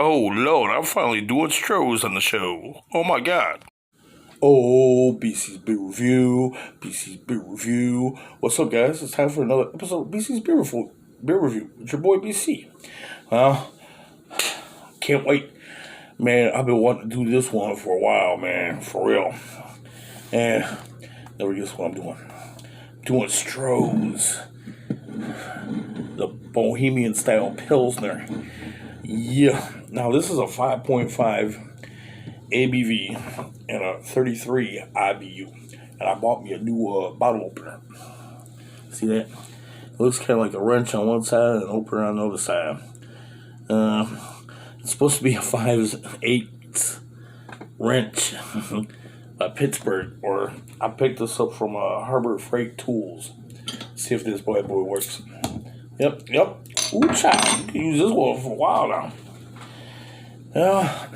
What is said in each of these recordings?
Oh Lord, I'm finally doing Strohs on the show. Oh my God. Oh, BC's Beer Review, BC's Beer Review. What's up, guys? It's time for another episode of BC's Beer Review. It's your boy BC. Well, can't wait. Man, I've been wanting to do this one for a while, man, for real. And never guess what I'm doing. Doing Stroh's, the Bohemian style Pilsner. Yeah. Now, this is a 5.5 ABV and a 33 IBU. And I bought me a new bottle opener. See that? It looks kind of like a wrench on one side and an opener on the other side. It's supposed to be a 5/8 wrench by Pittsburgh, or I picked this up from Harbor Freight Tools. See if this boy works. Yep. Ooh, child. You can use this one for a while now. I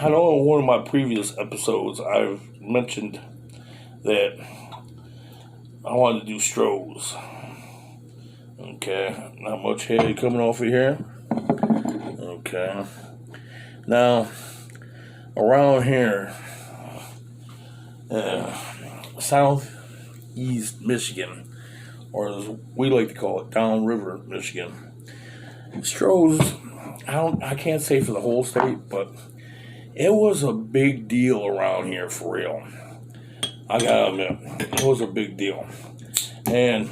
know in one of my previous episodes I've mentioned that I wanted to do Strohs. Okay, not much head coming off of here. Okay. Now, around here, southeast Michigan, or as we like to call it, downriver Michigan, Strohs, I can't say for the whole state, but it was a big deal around here for real. I gotta admit, it was a big deal. And,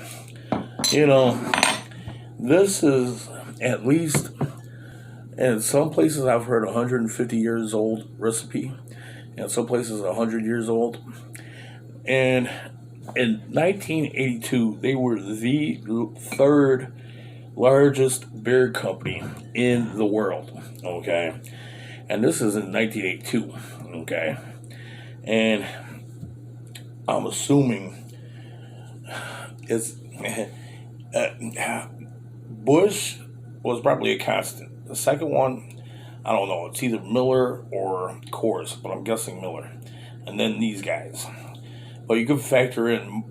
this is at least, in some places I've heard 150 years old recipe, and some places 100 years old. And in 1982, they were the third largest beer company in the world, okay? And this is in 1982, okay? And I'm assuming it's Bush was probably a constant. The second one, I don't know. It's either Miller or Coors, but I'm guessing Miller. And then these guys. But you could factor in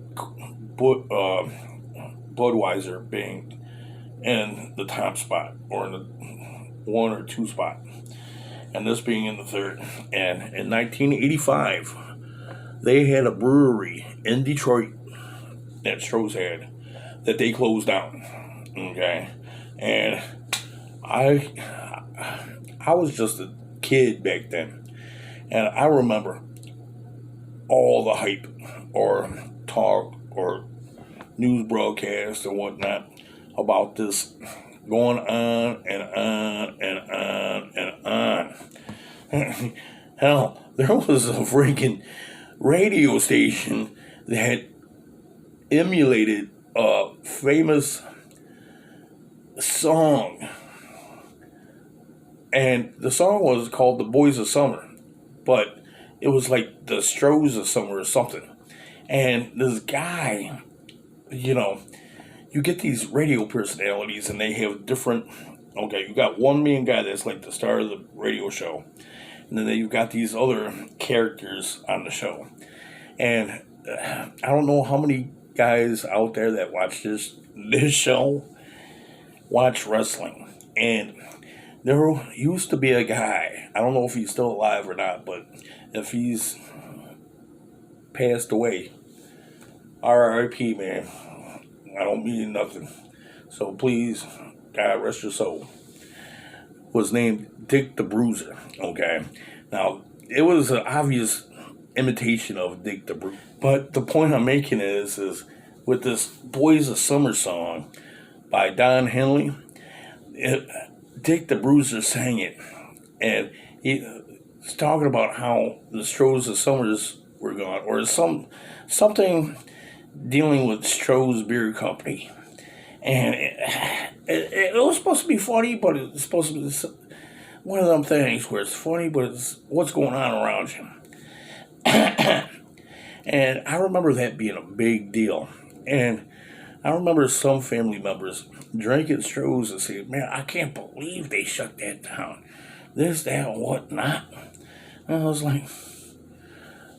Budweiser being in the top spot, or in the 1 or 2 spot, and this being in the third. And in 1985, they had a brewery in Detroit that Stroh's had that they closed down. Okay, and I was just a kid back then, and I remember all the hype or talk or news broadcast or whatnot about this going on and on and on and on. Hell, there was a freaking radio station that emulated a famous song. And the song was called The Boys of Summer. But it was like the Strohs of Summer or something. And this guy, you get these radio personalities and they have different, you got one main guy that's like the star of the radio show. And then you've got these other characters on the show. And I don't know how many guys out there that watch this show watch wrestling. And there used to be a guy, I don't know if he's still alive or not, but if he's passed away, R.I.P., man. I don't mean nothing. So please, God rest your soul. Was named Dick the Bruiser. Okay. Now, it was an obvious imitation of Dick the Bruiser. But the point I'm making is with this Boys of Summer song by Don Henley, Dick the Bruiser sang it. And he's talking about how the Strohs of Summers were gone, or something dealing with Stroh's Beer Company. And it was supposed to be funny, but it's supposed to be one of them things where it's funny, but it's what's going on around you. And I remember that being a big deal. And I remember some family members drinking Strohs and saying, man, I can't believe they shut that down. This, that, and whatnot. And I was like,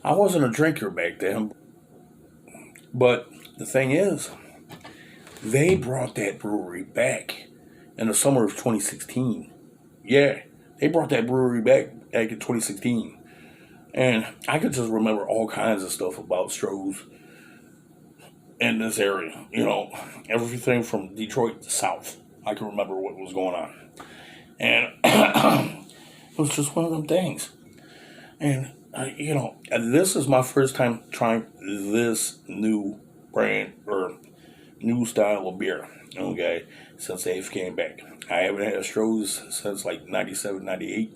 I wasn't a drinker back then. But the thing is, they brought that brewery back in the summer of 2016. Yeah, they brought that brewery back in 2016. And I could just remember all kinds of stuff about Stroh's in this area. Everything from Detroit to South. I can remember what was going on. And it was just one of them things. And, this is my first time trying this new brand or new style of beer, okay, since they've came back. I haven't had a Stroh's since like 97, 98.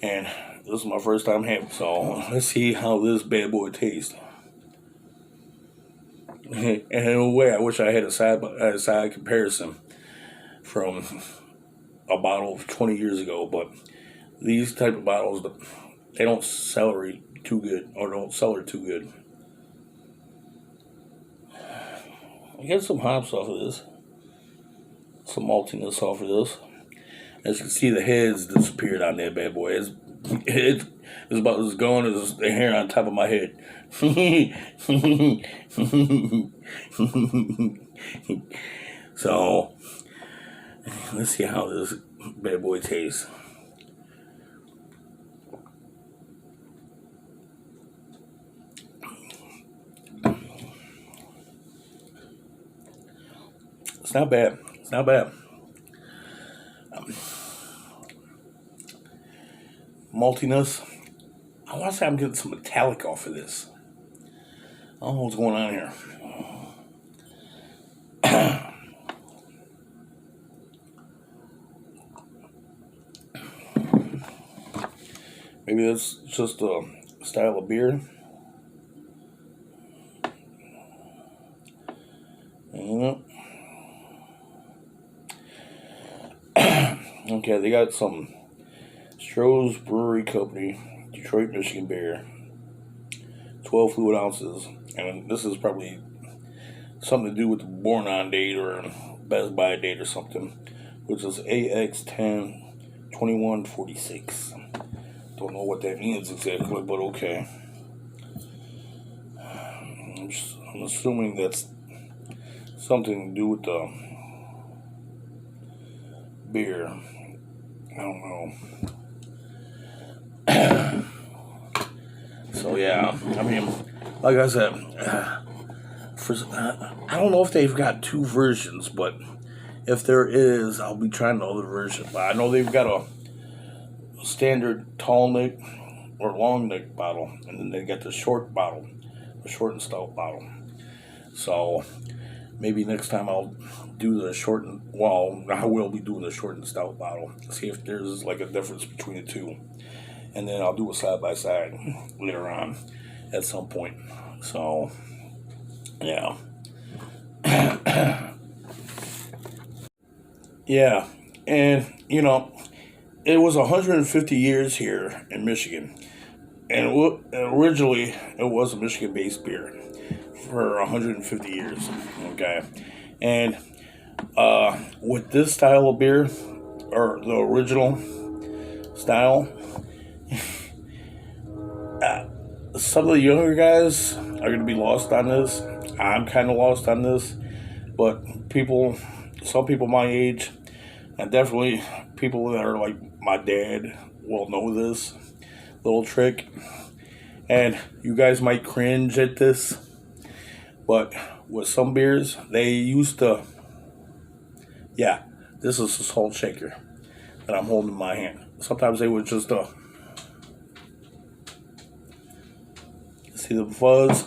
And this is my first time having. So let's see how this bad boy tastes. And in a way, I wish I had a side comparison from a bottle of 20 years ago. But these type of bottles, they don't celery too good, or don't cellar too good. I get some hops off of this, some maltiness off of this. As you can see, the heads disappeared on that bad boy. It's about as gone as the hair on top of my head. So, let's see how this bad boy tastes. It's not bad. It's not bad. Maltiness. I want to say I'm getting some metallic off of this. I don't know what's going on here. Maybe that's just a style of beer. Okay, they got some Stroh's Brewery Company, Detroit, Michigan beer, 12 fluid ounces, and this is probably something to do with the born on date or Best Buy date or something, which is AX10 2146. Don't know what that means exactly, but okay. I'm assuming that's something to do with the beer. I don't know. So yeah, I mean, like I said, I don't know if they've got two versions, but if there is, I'll be trying the other version. But I know they've got a standard tall neck or long neck bottle, and then they got the short bottle, the short and stout bottle. So maybe next time I'll do the short and, well, I will be doing the short and stout bottle. See if there's like a difference between the two. And then I'll do a side by side later on at some point. So, yeah. Yeah. And, it was 150 years here in Michigan. And originally, it was a Michigan-based beer for 150 years. Okay. And with this style of beer, or the original style, some of the younger guys are going to be lost on this. I'm kind of lost on this. But some people my age, and definitely people that are like my dad, will know this little trick. And you guys might cringe at this, but with some beers, they used to, yeah, this is a salt shaker that I'm holding in my hand. Sometimes they would just, see the fuzz,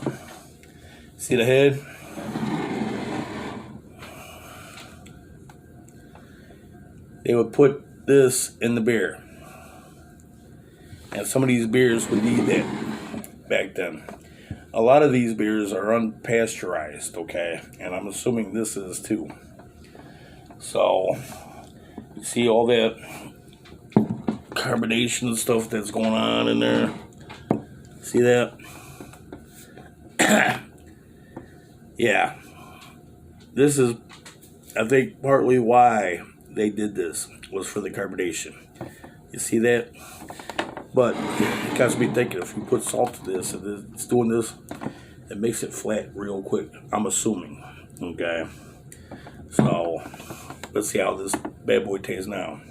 see the head. They would put this in the beer. And some of these beers would need that back then. A lot of these beers are unpasteurized, okay? And I'm assuming this is too. So, you see all that carbonation and stuff that's going on in there? See that? Yeah. This is, I think, partly why they did this, was for the carbonation. You see that? But it got me thinking, if you put salt to this and it's doing this, it makes it flat real quick, I'm assuming. Okay. So, let's see how this bad boy tastes now.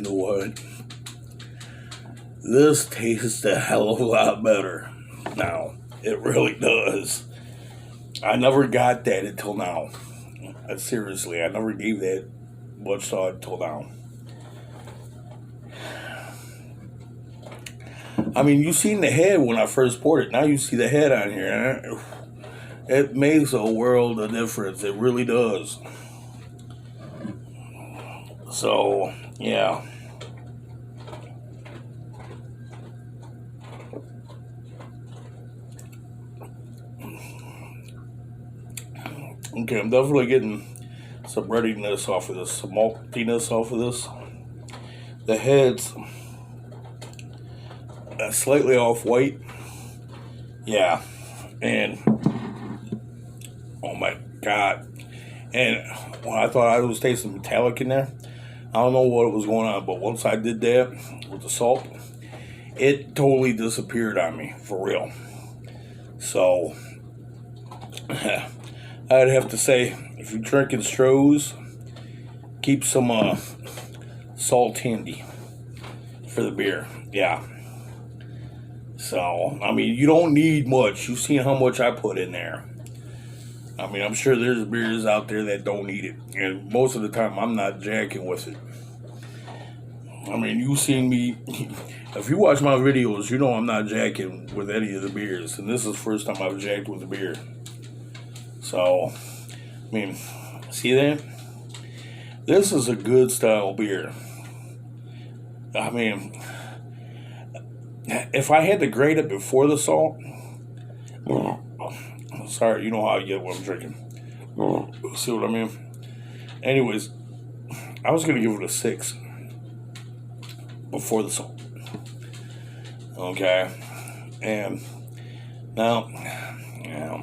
you know what? This tastes a hell of a lot better now. It really does. I never got that until now. Seriously, I never gave that much thought until now. I mean, you seen the head when I first poured it. Now you see the head on here. It makes a world of difference. It really does. So, yeah. Okay, I'm definitely getting some readiness off of this, some maltiness off of this. The head's slightly off white. Yeah. And, oh my God. And when I thought I was tasting metallic in there, I don't know what was going on, but once I did that with the salt, it totally disappeared on me, for real. So, I'd have to say, if you're drinking Strohs, keep some salt handy for the beer. Yeah. So, I mean, you don't need much. You've seen how much I put in there. I mean, I'm sure there's beers out there that don't need it. And most of the time, I'm not jacking with it. I mean, you've seen me. If you watch my videos, you know I'm not jacking with any of the beers. And this is the first time I've jacked with a beer. So, I mean, see that? This is a good style beer. I mean, if I had to grade it before the salt, sorry, you know how I get what I'm drinking. See what I mean? Anyways, I was going to give it a 6 before the salt. Okay? And now, yeah.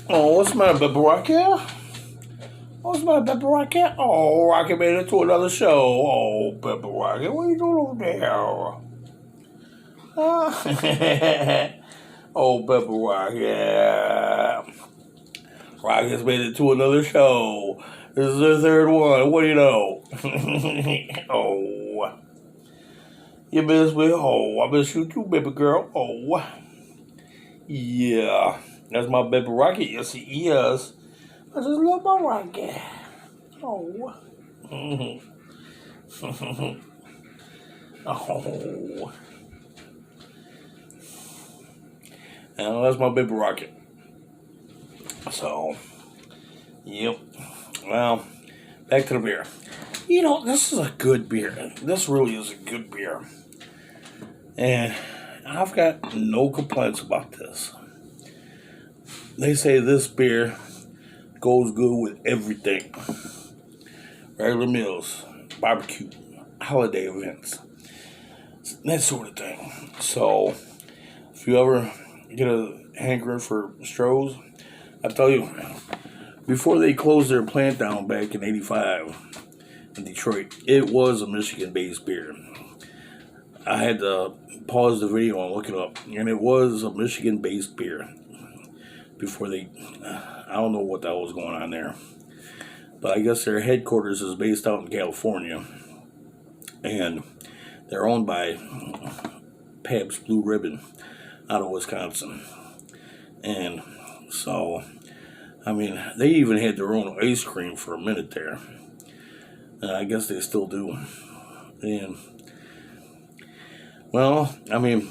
Oh, what's the matter, Pepper Rocket? What's the matter, Pepper Rocket? Oh, Rocket made it to another show. Oh, Pepper Rocket, what are you doing over there? Oh, Pepper Rocket. Rocket's made it to another show. This is their third one. What do you know? Oh. You miss me? Oh, I miss you too, baby girl. Oh. Yeah. That's my baby Rocket. Yes, he is. I just love my Rocket. Oh. Oh. And that's my baby Rocket. So, yep. Well, back to the beer. You know, this is a good beer. This really is a good beer. And I've got no complaints about this. They say this beer goes good with everything. Regular meals, barbecue, holiday events, that sort of thing. So, if you ever get a hankering for Strohs, I tell you, before they closed their plant down back in '85 in Detroit, it was a Michigan-based beer. I had to pause the video and look it up, and it was a Michigan-based beer. Before they, I don't know what the hell was going on there, but I guess their headquarters is based out in California, and they're owned by Pabst Blue Ribbon out of Wisconsin. And so, I mean, they even had their own ice cream for a minute there, and I guess they still do. And well, I mean,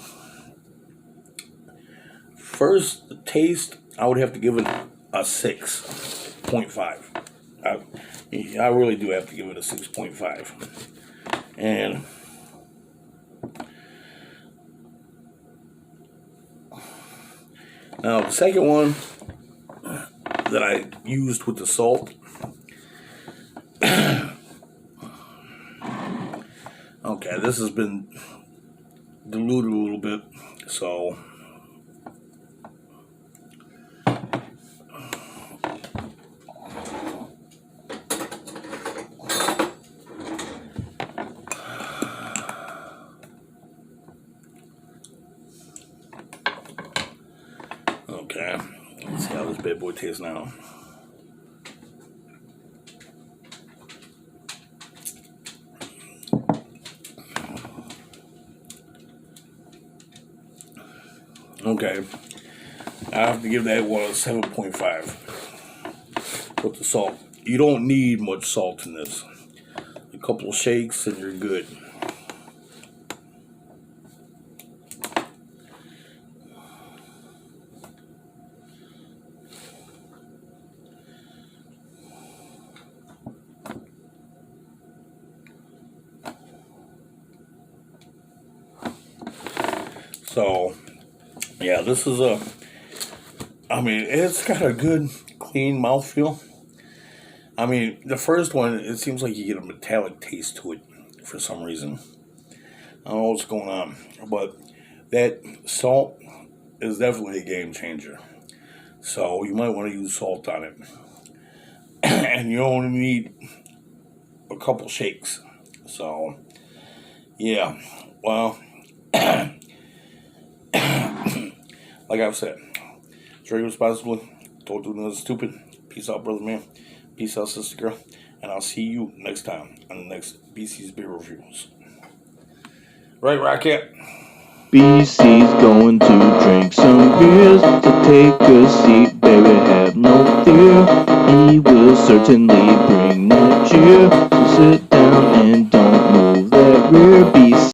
first taste, I would have to give it a 6.5. I really do have to give it a 6.5. And now the second one that I used with the salt, okay, this has been diluted a little bit, so bad boy taste now. Okay, I have to give that one a 7.5 with the salt. You don't need much salt in this. A couple of shakes and you're good. So, yeah, this is it's got a good, clean mouthfeel. The first one, it seems like you get a metallic taste to it for some reason. I don't know what's going on, but that salt is definitely a game changer. So you might want to use salt on it. And you only need a couple shakes. So, yeah, well, like I've said, drink responsibly. Don't do nothing stupid. Peace out, brother man. Peace out, sister girl. And I'll see you next time on the next BC's Beer Reviews. Right, Rocket? BC's going to drink some beers, so take a seat, baby, have no fear. He will certainly bring that cheer, so sit down and don't move that rear. BC